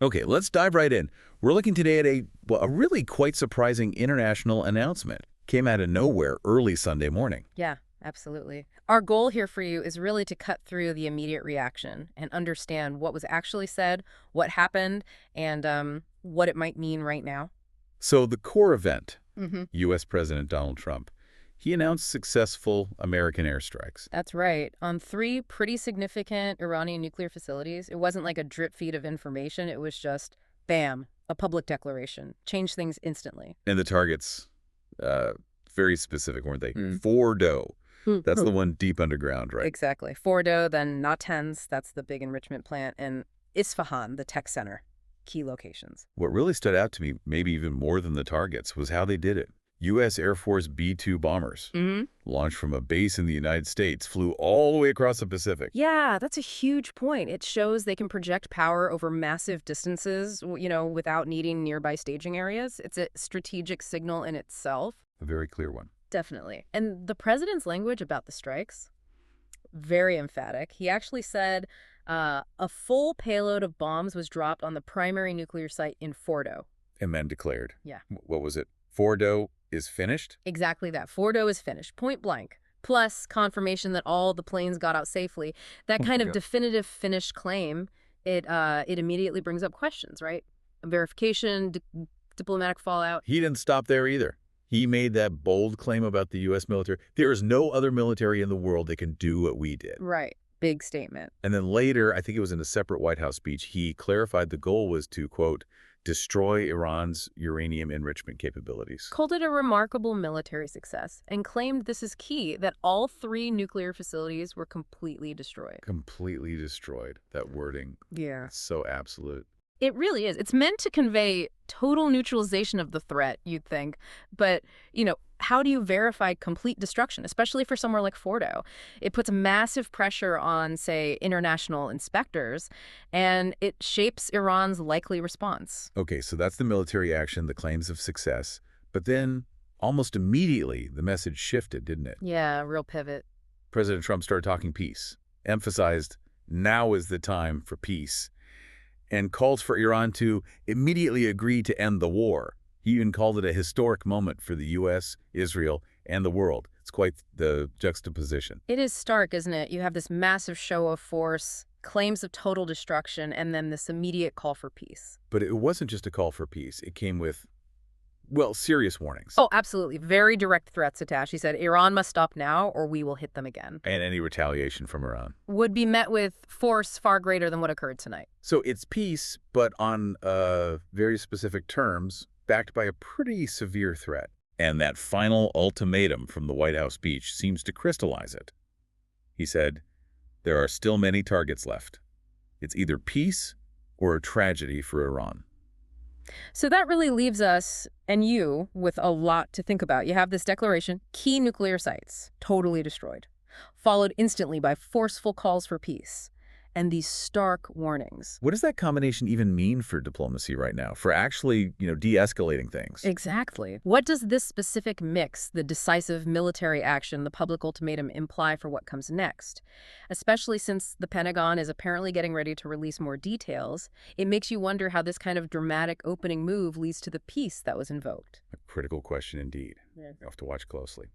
Okay, let's dive right in. We're looking today at a really quite surprising international announcement. Came out of nowhere early Sunday morning. Yeah, absolutely. Our goal here for you is really to cut through the immediate reaction and understand what was actually said, what happened, and what it might mean right now. So the core event, Hmm. U.S. President Donald Trump, he announced successful American airstrikes. That's right. On three pretty significant Iranian nuclear facilities, it wasn't like a drip feed of information. It was just, bam, a public declaration. Changed things instantly. And the targets, uh, very specific, weren't they? Mm. Fordow. That's Hmm. the one deep underground, right? Exactly. Fordow, then Natanz, that's the big enrichment plant, and Isfahan, the tech center. Key locations. What really stood out to me, maybe even more than the targets, was how they did it. U.S. Air Force B-2 bombers, Hmm. launched from a base in the United States, flew all the way across the Pacific. Yeah, that's a huge point. It shows they can project power over massive distances, without needing nearby staging areas. It's a strategic signal in itself. A very clear one. Definitely. And the president's language about the strikes, very emphatic. He actually said a full payload of bombs was dropped on the primary nuclear site in Fordow. And then declared. Yeah. What was it? Fordow is finished? Exactly that. Fordow is finished, point blank. Plus confirmation that all the planes got out safely. That kind of Yeah. definitive finished claim, it immediately brings up questions, right? Verification, diplomatic fallout. He didn't stop there either. He made that bold claim about the U.S. military. There is no other military in the world that can do what we did. Right. Big statement. And then later, I think it was in a separate White House speech, he clarified the goal was to, quote, destroy Iran's uranium enrichment capabilities. Called it a remarkable military success and claimed this is key, that all three nuclear facilities were completely destroyed. Completely destroyed. That wording. Yeah. So absolute. It really is. It's meant to convey total neutralization of the threat, you'd think. But, how do you verify complete destruction, especially for somewhere like Fordow? It puts massive pressure on, say, international inspectors, and it shapes Iran's likely response. Okay, so that's the military action, the claims of success. But then, almost immediately, the message shifted, didn't it? Yeah, real pivot. President Trump started talking peace, emphasized now is the time for peace, and calls for Iran to immediately agree to end the war. He even called it a historic moment for the U.S., Israel, and the world. It's quite the juxtaposition. It is stark, isn't it? You have this massive show of force, claims of total destruction, and then this immediate call for peace. But it wasn't just a call for peace. It came with, well, serious warnings. Oh, absolutely. Very direct threats attached. He said, Iran must stop now or we will hit them again. And any retaliation from Iran. Would be met with force far greater than what occurred tonight. So it's peace, but on very specific terms, backed by a pretty severe threat. And that final ultimatum from the White House speech seems to crystallize it. He said, there are still many targets left. It's either peace or a tragedy for Iran. So that really leaves us and you with a lot to think about. You have this declaration, key nuclear sites, totally destroyed, followed instantly by forceful calls for peace, and these stark warnings. What does that combination even mean for diplomacy right now, for actually, de-escalating things? Exactly. What does this specific mix, the decisive military action, the public ultimatum, imply for what comes next? Especially since the Pentagon is apparently getting ready to release more details, it makes you wonder how this kind of dramatic opening move leads to the peace that was invoked. A critical question indeed. Yeah. You have to watch closely.